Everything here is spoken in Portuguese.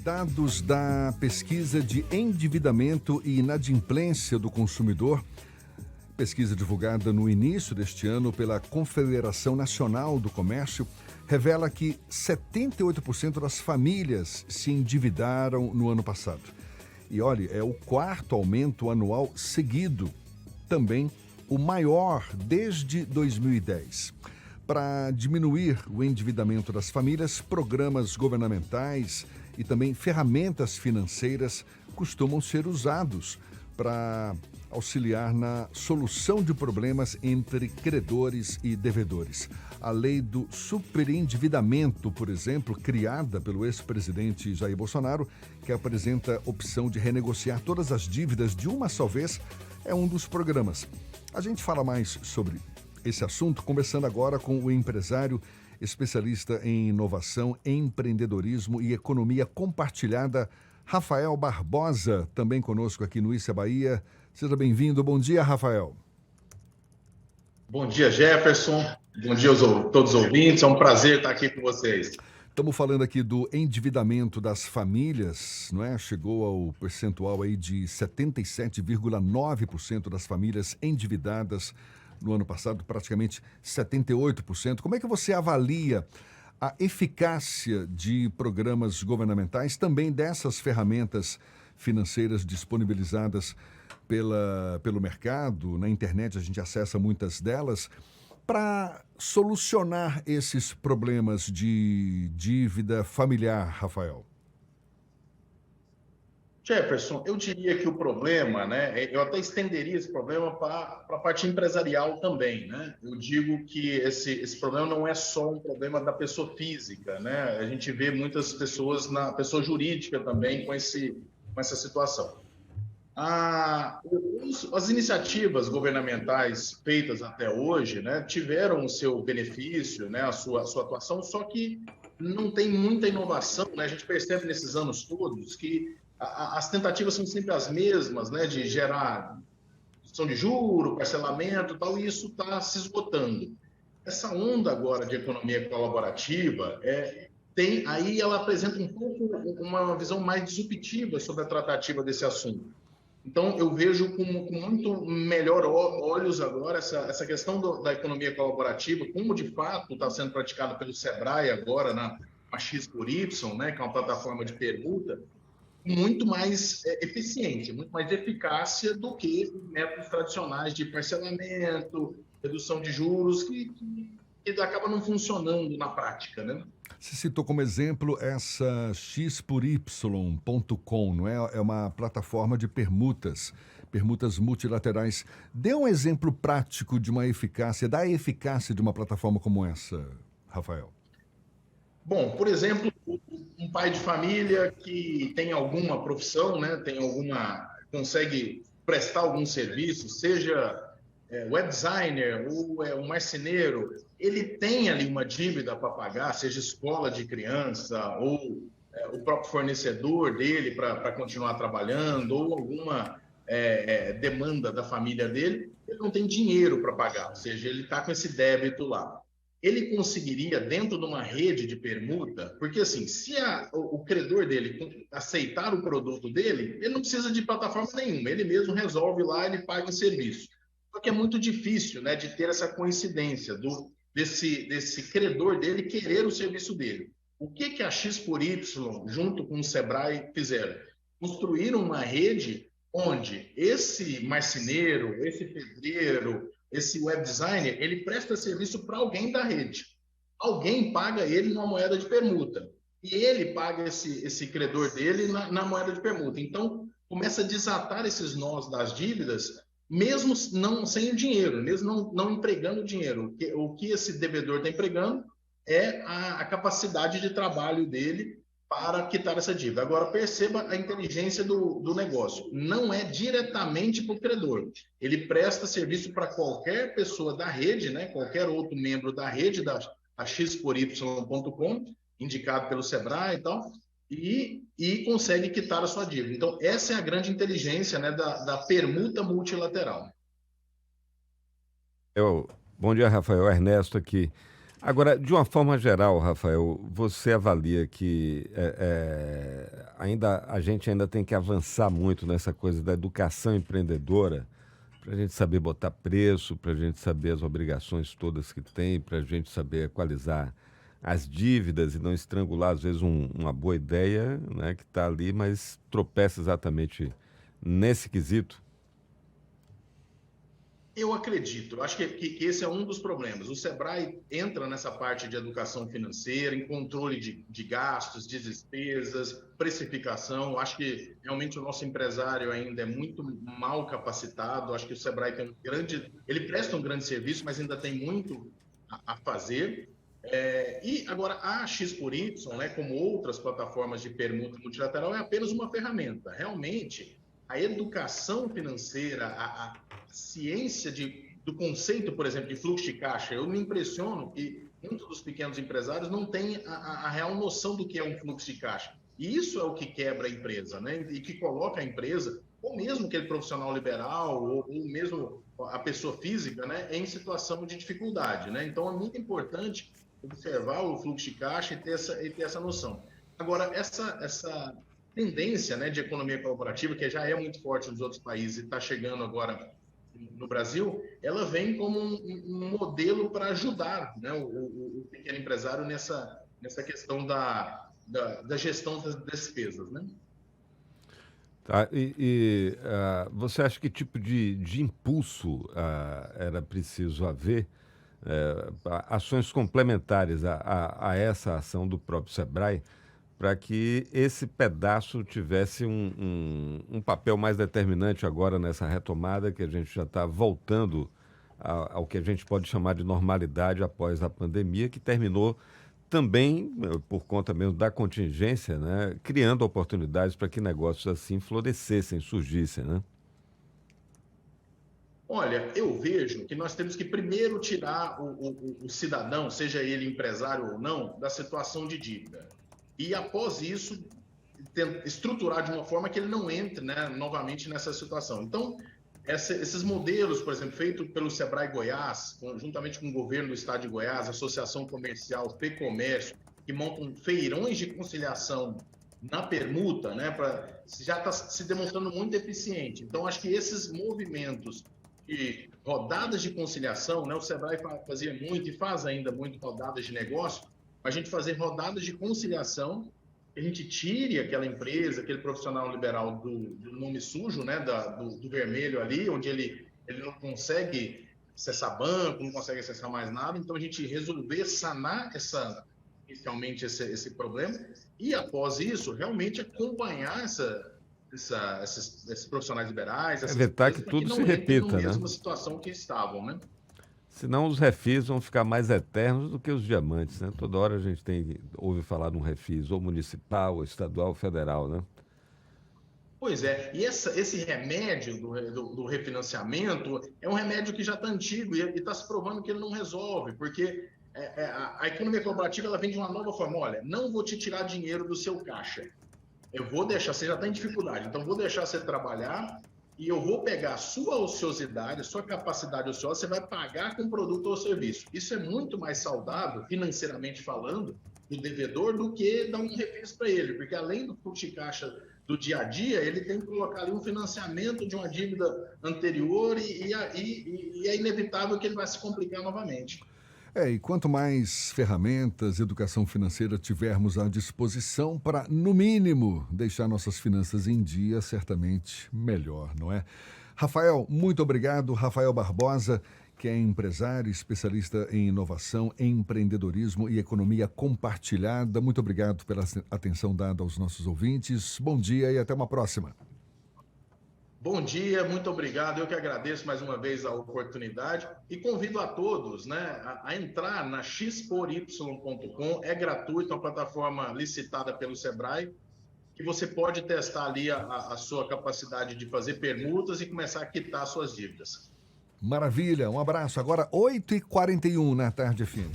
Dados da pesquisa de endividamento e inadimplência do consumidor, pesquisa divulgada no início deste ano pela Confederação Nacional do Comércio, revela que 78% das famílias se endividaram no ano passado. E olha, é o quarto aumento anual seguido, também o maior desde 2010. Para diminuir o endividamento das famílias, programas governamentais e também ferramentas financeiras costumam ser usados para auxiliar na solução de problemas entre credores e devedores. A lei do superendividamento, por exemplo, criada pelo ex-presidente Jair Bolsonaro, que apresenta opção de renegociar todas as dívidas de uma só vez, é um dos programas. A gente fala mais sobre esse assunto, conversando agora com o empresário, especialista em inovação, empreendedorismo e economia compartilhada, Rafael Barbosa, também conosco aqui no Issa Bahia. Seja bem-vindo. Bom dia, Rafael. Bom dia, Jefferson. Bom dia a todos os ouvintes. É um prazer estar aqui com vocês. Estamos falando aqui do endividamento das famílias, não é? Chegou ao percentual aí de 77,9% das famílias endividadas no ano passado, praticamente 78%. Como é que você avalia a eficácia de programas governamentais, também dessas ferramentas financeiras disponibilizadas pelo mercado? Na internet a gente acessa muitas delas, para solucionar esses problemas de dívida familiar, Rafael? Jefferson, eu diria que o problema, eu até estenderia esse problema para a parte empresarial também, Eu digo que esse problema não é só um problema da pessoa física, A gente vê muitas pessoas na pessoa jurídica também com essa situação. As iniciativas governamentais feitas até hoje, tiveram o seu benefício, a sua atuação, só que não tem muita inovação, A gente percebe nesses anos todos que as tentativas são sempre as mesmas, de gerar redução de juros, parcelamento e tal, e isso está se esgotando. Essa onda agora de economia colaborativa, aí ela apresenta um pouco uma visão mais disruptiva sobre a tratativa desse assunto. Então, eu vejo com muito melhor olhos agora essa questão da economia colaborativa, como de fato está sendo praticada pelo Sebrae agora na X por Y, que é uma plataforma de permuta, muito mais eficiente, muito mais eficácia do que os métodos tradicionais de parcelamento, redução de juros, que acaba não funcionando na prática, Você citou como exemplo essa xpory.com, não é? É uma plataforma de permutas multilaterais. Dê um exemplo prático de da eficácia de uma plataforma como essa, Rafael. Bom, por exemplo, um pai de família que tem alguma profissão, consegue prestar algum serviço, seja web designer ou um marceneiro, ele tem ali uma dívida para pagar, seja escola de criança ou o próprio fornecedor dele para continuar trabalhando ou alguma demanda da família dele, ele não tem dinheiro para pagar, ou seja, ele está com esse débito lá. Ele conseguiria, dentro de uma rede de permuta, porque assim, se o credor dele aceitar o produto dele, ele não precisa de plataforma nenhuma, ele mesmo resolve lá, ele paga o serviço. Só que é muito difícil, de ter essa coincidência desse credor dele querer o serviço dele. O que a X por Y, junto com o Sebrae, fizeram? Construíram uma rede onde esse marceneiro, esse pedreiro, esse web designer, ele presta serviço para alguém da rede. Alguém paga ele numa moeda de permuta. E ele paga esse credor dele na moeda de permuta. Então, começa a desatar esses nós das dívidas, mesmo sem o dinheiro, mesmo não empregando o dinheiro. O que esse devedor está empregando é a capacidade de trabalho dele para quitar essa dívida. Agora, perceba a inteligência do negócio. Não é diretamente para o credor. Ele presta serviço para qualquer pessoa da rede, qualquer outro membro da rede, da xpory.com, indicado pelo Sebrae e tal, e consegue quitar a sua dívida. Então, essa é a grande inteligência da permuta multilateral. Bom dia, Rafael. Ernesto aqui. Agora, de uma forma geral, Rafael, você avalia que a gente ainda tem que avançar muito nessa coisa da educação empreendedora, para a gente saber botar preço, para a gente saber as obrigações todas que tem, para a gente saber equalizar as dívidas e não estrangular, às vezes, uma boa ideia, né, que está ali, mas tropeça exatamente nesse quesito. Eu acredito, eu acho que esse é um dos problemas. O Sebrae entra nessa parte de educação financeira, em controle de gastos, de despesas, precificação. Eu acho que realmente o nosso empresário ainda é muito mal capacitado. Eu acho que o Sebrae tem ele presta um grande serviço, mas ainda tem muito a fazer. E agora a X por Y, né, como outras plataformas de permuta multilateral, é apenas uma ferramenta. Realmente, a educação financeira, a ciência do conceito, por exemplo, de fluxo de caixa, eu me impressiono que muitos dos pequenos empresários não têm a real noção do que é um fluxo de caixa. E isso é o que quebra a empresa, né? E que coloca a empresa, ou mesmo aquele profissional liberal, ou mesmo a pessoa física, né, em situação de dificuldade, né? Então, é muito importante observar o fluxo de caixa e ter essa noção. Agora, essa tendência, né, de economia colaborativa, que já é muito forte nos outros países e está chegando agora no Brasil, ela vem como um modelo para ajudar, né, o pequeno empresário nessa questão da gestão das despesas, né? Tá, você acha que tipo de impulso era preciso haver, ações complementares a essa ação do próprio Sebrae, para que esse pedaço tivesse um papel mais determinante agora nessa retomada, que a gente já está voltando ao que a gente pode chamar de normalidade após a pandemia, que terminou também, por conta mesmo da contingência, né, criando oportunidades para que negócios assim florescessem, surgissem, né? Olha, eu vejo que nós temos que primeiro tirar o cidadão, seja ele empresário ou não, da situação de dívida. E, após isso, estruturar de uma forma que ele não entre, né, novamente nessa situação. Então, esses modelos, por exemplo, feitos pelo Sebrae Goiás, juntamente com o governo do estado de Goiás, Associação Comercial, FEComércio, que montam feirões de conciliação na permuta, né, já está se demonstrando muito eficiente. Então, acho que esses movimentos de rodadas de conciliação, né, o Sebrae fazia muito e faz ainda muito rodadas de negócio, a gente fazer rodadas de conciliação, que a gente tire aquela empresa, aquele profissional liberal do nome sujo, né, do vermelho ali, onde ele não consegue acessar banco, não consegue acessar mais nada. Então, a gente resolver sanar inicialmente esse problema e, após isso, realmente acompanhar esses profissionais liberais, essas Evitar que empresas, tudo não se entrem repita, na né? mesma situação que estavam, né? Senão os refis vão ficar mais eternos do que os diamantes, né? Toda hora a gente ouve falar de um refis, ou municipal, ou estadual, ou federal, né? Pois é, e esse remédio do refinanciamento é um remédio que já está antigo e está se provando que ele não resolve, porque a economia colaborativa ela vem de uma nova forma. Olha, não vou te tirar dinheiro do seu caixa, eu vou deixar, você já está em dificuldade, então vou deixar você trabalhar e eu vou pegar a sua ociosidade, a sua capacidade ociosa, você vai pagar com produto ou serviço. Isso é muito mais saudável, financeiramente falando, do devedor, do que dar um refis para ele, porque além do fluxo de caixa do dia a dia, ele tem que colocar ali um financiamento de uma dívida anterior e é inevitável que ele vai se complicar novamente. E quanto mais ferramentas, educação financeira tivermos à disposição para, no mínimo, deixar nossas finanças em dia, certamente melhor, não é? Rafael, muito obrigado. Rafael Barbosa, que é empresário, especialista em inovação, empreendedorismo e economia compartilhada. Muito obrigado pela atenção dada aos nossos ouvintes. Bom dia e até uma próxima. Bom dia, muito obrigado. Eu que agradeço mais uma vez a oportunidade e convido a todos, né, a entrar na xpory.com. É gratuito, é uma plataforma licitada pelo Sebrae, que você pode testar ali a sua capacidade de fazer permutas e começar a quitar suas dívidas. Maravilha, um abraço. Agora 8h41 na tarde fina.